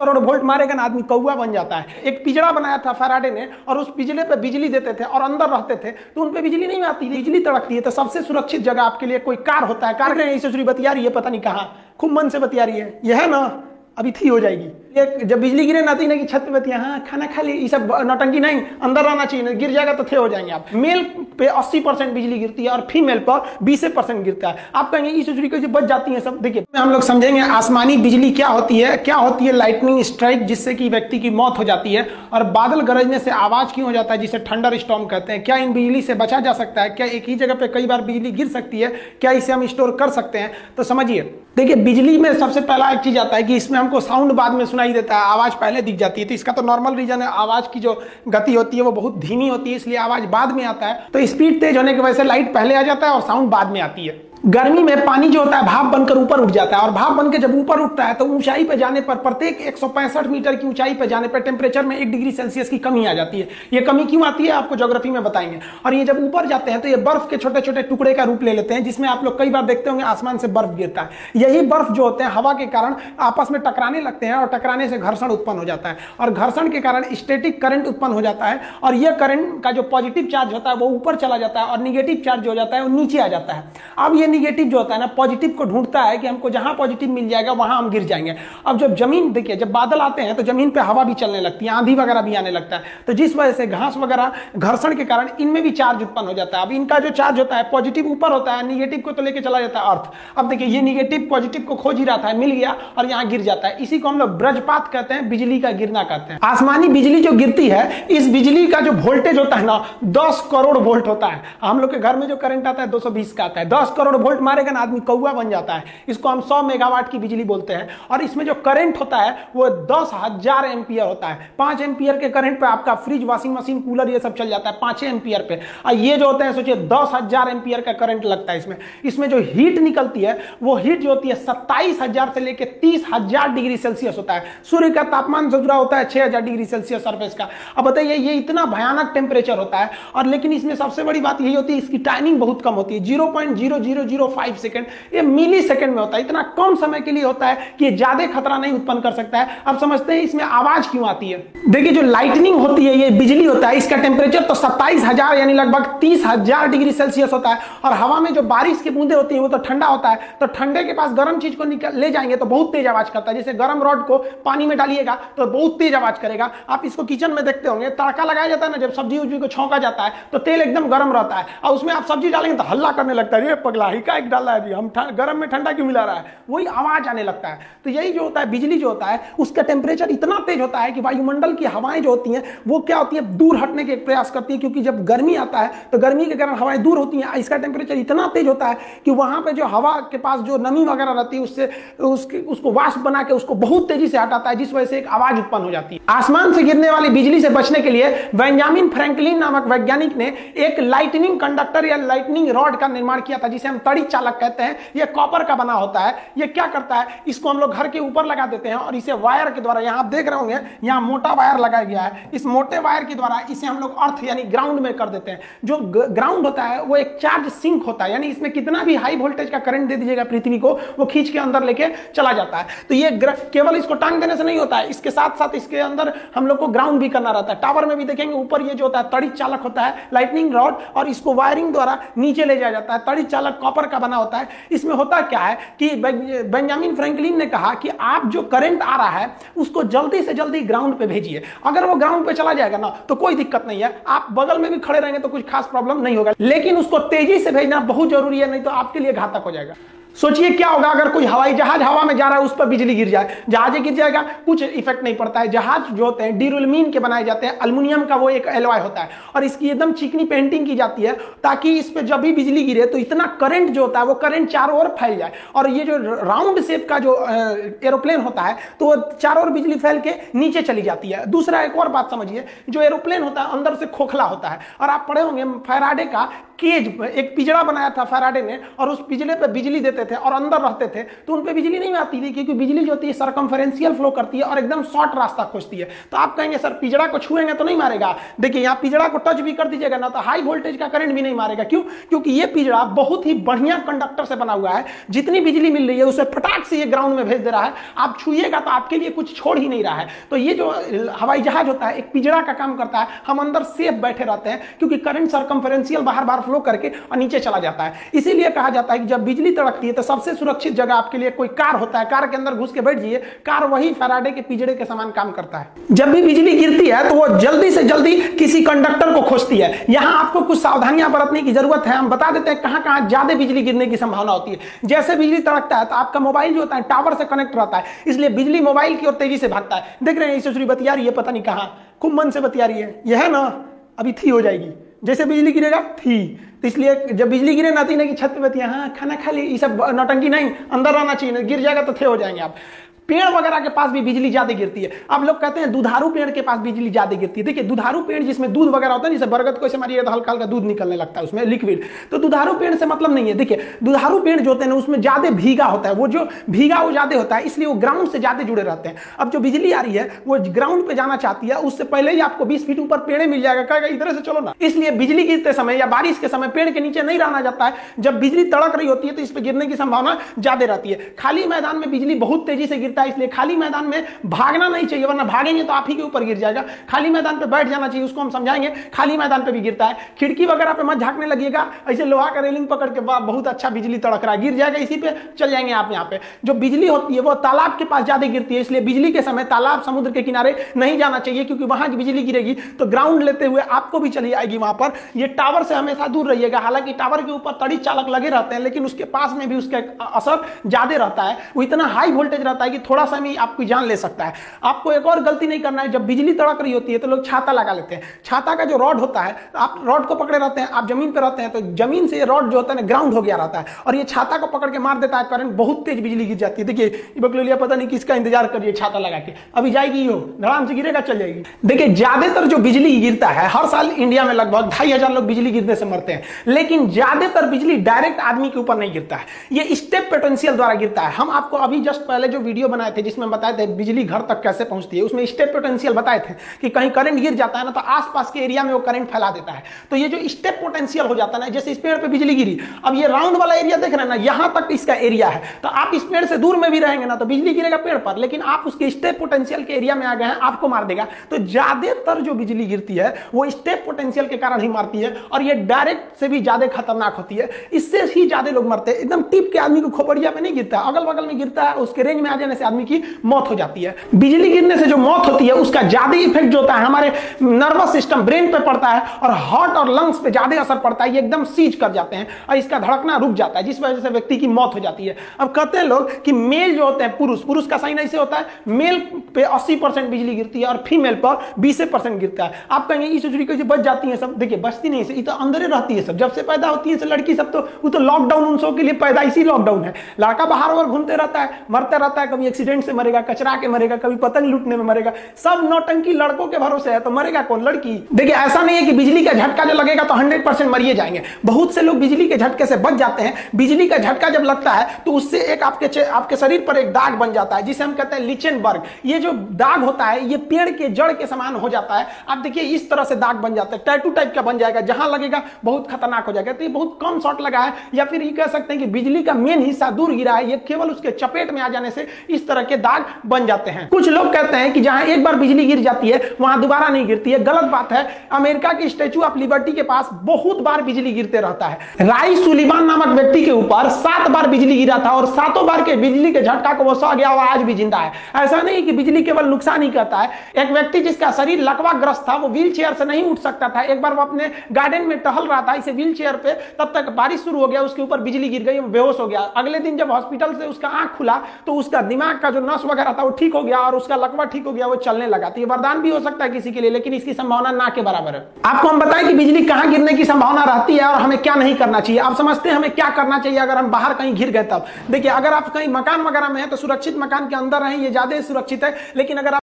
Crore volt मारेगा ना आदमी कौआ बन जाता है। एक पिंजरा बनाया था फैराडे ने और उस पिंजरे पे बिजली देते थे और अंदर रहते थे तो उन पे बिजली नहीं आती, बिजली तड़कती है। तो सबसे सुरक्षित जगह आपके लिए कोई कार होता है, कार ने ऐसे बतिया रही है, पता नहीं कहाँ खूब मन से बतिया रही है, यह है ना अभी थी हो जाएगी। ये जब बिजली गिरे ना तो नहीं कि छत पे बतिया, हाँ खाना खा ली, ये सब नौटंकी नहीं, अंदर रहना चाहिए, गिर जाएगा तो थे हो जाएंगे आप। मेल पे 80% बिजली गिरती है और फीमेल पर 20% गिरता है। आप कहेंगे इस कैसे बच जाती है सब। देखिए हम लोग समझेंगे आसमानी बिजली क्या होती है, क्या होती है लाइटनिंग स्ट्राइक जिससे कि व्यक्ति की मौत हो जाती है, और बादल गरजने से आवाज क्यों हो जाता है जिसे थंडर स्टॉर्म कहते हैं। क्या इन बिजली से बचा जा सकता है, क्या एक ही जगह पे कई बार बिजली गिर सकती है, क्या इसे हम स्टोर कर सकते हैं। तो समझिए, देखिए बिजली में सबसे पहला एक चीज आता है कि इसमें हमको साउंड बाद में सुनाई देता है, आवाज पहले दिख जाती है। तो इसका तो नॉर्मल रीजन है, आवाज की जो गति होती है वो बहुत धीमी होती है, इसलिए आवाज बाद में आता है। तो स्पीड तेज होने की वजह से लाइट पहले आ जाता है और साउंड बाद में आती है। गर्मी में पानी जो होता है भाप बनकर ऊपर उठ जाता है, और भाप बनकर जब ऊपर उठता है तो ऊंचाई पे जाने पर, प्रत्येक 165 मीटर की ऊंचाई पे जाने पर टेम्परेचर में 1 डिग्री सेल्सियस की कमी आ जाती है। ये कमी क्यों आती है आपको ज्योग्राफी में बताएंगे। और ये जब ऊपर जाते हैं तो ये बर्फ के छोटे छोटे टुकड़े का रूप ले लेते हैं, जिसमें आप लोग कई बार देखते होंगे आसमान से बर्फ गिरता है। यही बर्फ जो होते हैं हवा के कारण आपस में टकराने लगते हैं और टकराने से घर्षण उत्पन्न हो जाता है, और घर्षण के कारण स्टैटिक करंट उत्पन्न हो जाता है। और यह करंट का जो पॉजिटिव चार्ज होता है वो ऊपर चला जाता है और निगेटिव चार्ज हो जाता है वो नीचे आ जाता है। अब ये निगेटिव जो होता है ना पॉजिटिव को ढूंढता है कि हमको जहां पॉजिटिव मिल जाएगा वहां हम गिर जाएंगे। अब जब जमीन, देखिए जब बादल आते हैं तो जमीन पे हवा भी चलने लगती है, आंधी वगैरह भी आने लगता है, तो जिस वजह से घास वगैरह घर्षण के कारण इनमें भी चार्ज उत्पन्न हो जाता है। अब इनका जो चार्ज होता है पॉजिटिव ऊपर होता है, निगेटिव को तो लेके चला जाता है अर्थ। अब देखिए ये निगेटिव पॉजिटिव को खोज ही रहा था, मिल गया और यहाँ गिर जाता है। इसी को हम लोग वज्रपात कहते हैं, बिजली का गिरना कहते हैं। आसमानी बिजली जो गिरती है, इस बिजली का जो वोल्टेज होता है ना 10 करोड़ वोल्ट होता है। हम लोग के घर में जो करंट आता है 220 का आता है, 10 करोड़ वोल्ट मारेगा ना आदमी कौआ बन जाता है। इसको हम 100 मेगावाट की बिजली बोलते हैं। और इसमें जो करंट होता है वो 10,000 एम्पियर होता है। 5 एम्पियर के करंट पे आपका फ्रिज, वॉशिंग मशीन, कूलर ये सब चल जाता है 5 एम्पियर पे। और ये जो होते हैं सोचिए 10,000 एम्पियर का करंट लगता है इसमें जो हीट निकलती है वो हीट जो होती है 27,000 से लेकर 30,000 डिग्री सेल्सियस होता है। सूर्य का तापमान जो जुड़ा होता है 6,000 डिग्री सेल्सियस सरफेस का। अब बताइए ये इतना भयानक टेम्परेचर होता है, और लेकिन इसमें सबसे बड़ी बात यही होती है इसकी टाइमिंग बहुत कम होती है, 0.0005 सेकेंड। ये मिली सेकंड में होता है, इतना कम समय के लिए होता है कि ज्यादा खतरा नहीं उत्पन्न कर सकता है। अब समझते हैं इसमें आवाज क्यों आती है। देखिए जो लाइटनिंग होती है, ये बिजली होता है, इसका टेम्परेचर तो 27,000 यानी लगभग 30,000 डिग्री सेल्सियस होता है। और हवा में जो बारिश की बूंदे होती है वो तो ठंडा होता है, तो ठंडे के पास गर्म चीज को ले जाएंगे तो बहुत तेज आवाज करता है। जैसे गर्म रॉड को पानी में डालिएगा तो बहुत तेज आवाज करेगा। आप इसको किचन में देखते होंगे, तड़का लगाया जाता है ना, जब सब्जी उब्जी को छौंका जाता है तो तेल एकदम गर्म रहता है और उसमें आप सब्जी डालेंगे तो हल्ला करने लगता है, ये पगला ही का एक डाला है जी, हम गर्म में ठंडा क्यों मिला रहा है, वही आवाज आने लगता है। तो यही जो होता है बिजली जो होता है उसका टेम्परेचर इतना तेज होता है कि वायुमंडल की हवाएं जो होती हैं वो क्या होती है दूर हटने के प्रयास करती है, क्योंकि जब गर्मी आता है तो गर्मी के कारण हवाएं दूर होती हैं। इसका टेम्परेचर इतना तेज होता है कि वहां पे जो हवा के पास जो नमी वगैरह रहती है उससे उसको वाष्प बना के उसको बहुत तेजी से हटाता है, जिस वजह से एक आवाज उत्पन्न हो जाती है। आसमान से गिरने वाली बिजली से बचने के लिए बेंजामिन फ्रैंकलिन नामक वैज्ञानिक ने एक लाइटनिंग कंडक्टर या लाइटनिंग रॉड का निर्माण किया था, जिसे हम तड़ी चालक कहते हैं। यह कॉपर का बना होता है। यह क्या करता है, इसको हम लोग घर के ऊपर लगा देते हैं और इसे वायर के द्वारा, यहां आप देख रहे होंगे यहां मोटा वायर लगाया गया है, इस मोटे वायर के द्वारा इसे हम लोग अर्थ यानी ग्राउंड में कर देते हैं। जो ग्राउंड होता है वो एक चार्ज सिंक होता है, यानी इसमें कितना भी हाई वोल्टेज का करंट दे दीजिएगा पृथ्वी को, वो खींच के अंदर लेके चला जाता है। तो ये केवल इसको टांग देने से नहीं होता है, इसके साथ साथ इसके अंदर हम लोग को ग्राउंड भी करना रहता है। टावर में भी देखेंगे ऊपर ये जो होता है तड़ी चालक होता है, लाइटनिंग रॉड, और इसको वायरिंग द्वारा नीचे ले जाया जाता है। तड़ी चालक कॉपर का बना होता है। इसमें होता क्या है कि बेंजामिन फ्रैंकलिन ने कहा कि आप जो करंट आ रहा है उसको जल्दी से जल्दी ग्राउंड पे भेजिए। अगर वो ग्राउंड पे चला जाएगा ना तो कोई दिक्कत नहीं है, आप बगल में भी खड़े रहेंगे तो कुछ खास प्रॉब्लम नहीं होगा, लेकिन उसको तेजी से भेजना बहुत जरूरी है, नहीं तो आपके लिए घातक हो जाएगा। सोचिए क्या होगा अगर कोई हवाई जहाज हवा में जा रहा है उस पर बिजली गिर जाए, जहाज गिर जाएगा, कुछ इफेक्ट नहीं पड़ता है। जहाज जो होते हैं ड्यूरेलमीन के बनाए जाते हैं, एल्युमिनियम का वो एक एलॉय होता है, और इसकी एकदम चिकनी पेंटिंग की जाती है ताकि इस पे जब भी बिजली गिरे तो इतना करंट जो होता है वो करंट चारों ओर फैल जाए। और ये जो राउंड शेप का जो एरोप्लेन होता है तो वो चारों ओर बिजली फैल के नीचे चली जाती है। दूसरा एक और बात समझिए, जो एरोप्लेन होता है अंदर से खोखला होता है, और आप पढ़े होंगे फैराडे का केज, एक पिंजरा बनाया था फैराडे ने, और उस पिंजरे पे बिजली देते थे और अंदर रहते थे तो उन पे बिजली नहीं आती थी, क्योंकि बिजली जो होती है सरकमफेरेंशियल फ्लो करती है और एकदम शॉर्ट रास्ता खोजती है। तो आप कहेंगे सर पिंजरा को छुएंगे तो नहीं मारेगा। देखिए यहाँ पिंजरा को टच भी कर दीजिएगा ना तो हाई वोल्टेज का करंट भी नहीं मारेगा। क्यों? क्योंकि ये पिंजरा बहुत ही बढ़िया कंडक्टर से बना हुआ है, जितनी बिजली मिल रही है उसे फटाक से ये ग्राउंड में भेज दे रहा है। आप छुइएगा तो आपके लिए कुछ छोड़ ही नहीं रहा है। तो ये जो हवाई जहाज होता है एक पिंजरा का काम करता है, हम अंदर सेफ बैठे रहते हैं क्योंकि करंट सरकमफेरेंशियल बाहर बाहर फ्लो करके और नीचे चला जाता है। इसीलिए कहा जाता है कि जब बिजली तड़कती है तो सबसे सुरक्षित जगह आपके लिए कोई कार होता है, कार के अंदर घुस के बैठ जाइए, कार वही फैराडे के पिंजरे के समान काम करता है। जब भी बिजली गिरती है तो वो जल्दी से जल्दी किसी कंडक्टर को खोजती है। यहां आपको कुछ सावधानियां बरतने की जरूरत है। हम बता देते हैं कहां कहां ज्यादा बिजली गिरने की संभावना होती है। जैसे बिजली तड़कता है तो आपका मोबाइल जो होता है टावर से कनेक्ट रहता है, इसलिए बिजली मोबाइल की ओर तेजी से भागता है। देख रहे हैं ईश्वरी बतिया रही है, पता नहीं कहां, खूब मन से बतिया रही है। यह है ना, अभी थी हो जाएगी, जैसे बिजली गिरेगा थी, तो इसलिए जब बिजली गिरे ना कि छत पे बतिया, हाँ खाना खा ली, ये सब नौटंकी नहीं, अंदर रहना चाहिए, गिर जाएगा तो थे हो जाएंगे आप। पेड़ वगैरह के पास भी बिजली ज्यादा गिरती है। अब लोग कहते हैं दुधारू पेड़ के पास बिजली ज्यादा गिरती है। देखिए दुधारू पेड़ जिसमें दूध वगैरह होता है, जैसे बरगद को ऐसे मारिए तो हल्का हल्का दूध निकलने लगता है उसमें लिक्विड, तो दुधारू पेड़ से मतलब नहीं है। देखिए दुधारू पेड़ जो होते हैं उसमें ज्यादा भीगा होता है, वो जो भीगा वो ज्यादा होता है, इसलिए वो ग्राउंड से ज्यादा जुड़े रहते हैं। अब जो बिजली आ रही है वो ग्राउंड पे जाना चाहती है, उससे पहले ही आपको 20 फीट ऊपर पेड़ मिल जाएगा, कहेगा इधर से चलो ना। इसलिए बिजली गिरते समय या बारिश के समय पेड़ के नीचे नहीं रहना जाता है। जब बिजली तड़क रही होती है तो इस पर गिरने की संभावना ज्यादा रहती है। खाली मैदान में बिजली बहुत तेजी से गिरता है, इसलिए खाली मैदान में भागना नहीं चाहिए, वरना भागेंगे तो आप ही के ऊपर गिर जाएगा। खाली मैदान पे बैठ जाना चाहिए, उसको हम समझाएंगे। खाली मैदान पे भी गिरता है, खिड़की वगैरह पे मत झांकने लगिएगा, ऐसे लोहा का रेलिंग पकड़ के बहुत अच्छा बिजली तड़क रहा है, गिर जाएगा, इसी पे चल जाएंगे आप। यहाँ पे जो बिजली होती है वो तालाब के पास ज्यादा गिरती है, इसलिए बिजली के समय तालाब समुद्र के किनारे नहीं जाना चाहिए, क्योंकि वहां की बिजली गिरेगी तो ग्राउंड लेते हुए आपको भी चली आएगी वहां पर। ये टावर से हमेशा दूर रहिएगा। हालांकि टावर के ऊपर तड़ी चालक लगे रहते हैं, लेकिन उसके पास में भी उसका असर ज्यादा रहता है, वो इतना हाई वोल्टेज रहता है कि थोड़ा सा भी आपकी जान ले सकता है। आपको एक और गलती नहीं करना है, जब बिजली तड़क रही होती है तो लोग छाता लगा लेते हैं। छाता का जो रॉड होता है, आप रॉड को पकड़े रहते हैं, आप जमीन पर रहते हैं तो जमीन से रॉड जो होता है ना ग्राउंड हो गया रहता है, और ये छाता को पकड़ के मार देता है, करंट बहुत तेज बिजली गिर जाती है। देखिए बकलोलिया पता नहीं किसका इंतजार करिए, छाता लगा के अभी जाएगी, हो धड़ाम से गिरेगा चल जाएगी। देखिए ज्यादातर जो बिजली गिरता है, हर साल इंडिया में लगभग 2500 लोग बिजली गिरने से मरते हैं, लेकिन ज्यादातर बिजली डायरेक्ट आदमी के ऊपर नहीं गिरता है, ये स्टेप पोटेंशियल द्वारा गिरता है। हम आपको अभी जस्ट पहले जो वीडियो बनाए थे जिसमें बताए थे बिजली घर तक कैसे पहुंचती है, उसमें स्टेप पोटेंशियल बताए थे कि कहीं करंट गिर जाता है ना तो आसपास के एरिया में वो करंट फैला देता है। तो ये जो स्टेप पोटेंशियल हो जाता है ना, जैसे इस पेड़ पे बिजली गिरी, अब ये राउंड वाला एरिया देख रहे हैं ना, यहां तक इसका एरिया है, तो आप इस पेड़ से दूर में भी रहेंगे ना तो बिजली गिरेगा पेड़ पर, लेकिन आप उसके स्टेप पोटेंशियल के एरिया में आ गए हैं, आपको मार देगा। तो ज्यादातर जो बिजली गिरती है वो स्टेप पोटेंशियल के कारण ही मारती है, और ये डायरेक्ट से भी ज्यादा खतरनाक होती है, इससे ही ज्यादा लोग मरते हैं। एकदम टिप के आदमी को खोपड़िया में नहीं गिरता, अगल बगल में गिरता है, उसके रेंज में आ जाने से आदमी की मौत हो जाती है। बिजली गिरने से जो मौत होती है उसका ज्यादा इफेक्ट जो होता है हमारे नर्वस सिस्टम ब्रेन पे पड़ता है, और हार्ट और लंग्स पे ज्यादा असर पड़ता है, ये एकदम सीज कर जाते हैं और इसका धड़कना रुक जाता है, जिस वजह से व्यक्ति की मौत हो जाती है। अब कहते हैं लोग कि मेल जो होते हैं, पुरुष का साइन ऐसे होता है, मेल पे 80% बिजली गिरती है और फीमेल पर 20% गिरता है। आप कहेंगे ये सोचरी कैसे बच जाती है सब, देखिए बचती नहीं है, ये तो अंदर ही रहती है सब, जब से पैदा होती है लड़की सब, तो वो तो लॉकडाउन उन सब के लिए पैदाइशी लॉकडाउन है। लड़का बाहर और घूमते रहता है, मरते रहता है, कभी एक्सीडेंट से मरेगा, कचरा के मरेगा, कभी पतंग लूटने में मरेगा, सब नौटंकी लड़कों के भरोसे है, तो मरेगा कौन? लड़की। देखिए ऐसा नहीं है कि बिजली का झटका जो लगेगा तो 100% मरिए जाएंगे, बहुत से लोग बिजली के झटके से बच जाते हैं। बिजली का झटका जब लगता है तो उससे एक आपके शरीर पर एक दाग बन जाता है, जिसे हम कहते हैं लिचेनबर्ग। ये जो दाग होता है ये पेड़ के जड़ के समान हो जाता है। आप देखिए इस तरह से दाग बन जाता है, टैटू टाइप का बन जाएगा, जहां लगेगा बहुत खतरनाक हो जाएगा। तो ये बहुत कम शॉट लगा है, या फिर ये कह सकते हैं कि बिजली का मेन हिस्सा दूर गिरा है, ये केवल उसके चपेट में आ जाने से इस तरह के दाग बन जाते हैं। कुछ लोग कहते हैं कि जहां एक बार बिजली गिर जाती है वहां दोबारा नहीं गिरती है, गलत बात है। अमेरिका की स्टैच्यू ऑफ लिबर्टी के पास बहुत बार बिजली गिरते रहता है। राई सुलिवान नामक व्यक्ति के ऊपर 7 बार बिजली गिरा था, और 7 बार के बिजली के झटका को वो सह गया और आज भी जिंदा है। ऐसा नहीं कि बिजली केवल नुकसान ही करता है। एक व्यक्ति जिसका शरीर लकवाग्रस्त था, वो व्हील चेयर से नहीं उठ सकता था, एक बार वो अपने गार्डन में टहल रहा था इसे व्हील चेयर पे, तब तक बारिश शुरू हो गया, उसके ऊपर बिजली गिर गई, वो बेहोश हो गया। अगले दिन जब हॉस्पिटल से उसका आंख खुला तो उसका दिमाग का जो नस वगैरह था वो ठीक हो गया, और उसका लकवा ठीक हो गया, वो चलने लगा। तो ये वरदान भी हो सकता है किसी के लिए, लेकिन इसकी संभावना ना के बराबर है। आपको हम बताएं कि बिजली कहां गिरने की संभावना रहती है और हमें क्या नहीं करना चाहिए। आप समझते हैं हमें क्या करना चाहिए अगर हम बाहर कहीं गिर गए तब? देखिए अगर आप कहीं मकान वगैरह में है तो सुरक्षित मकान के अंदर रहें, ये ज्यादा सुरक्षित है। लेकिन अगर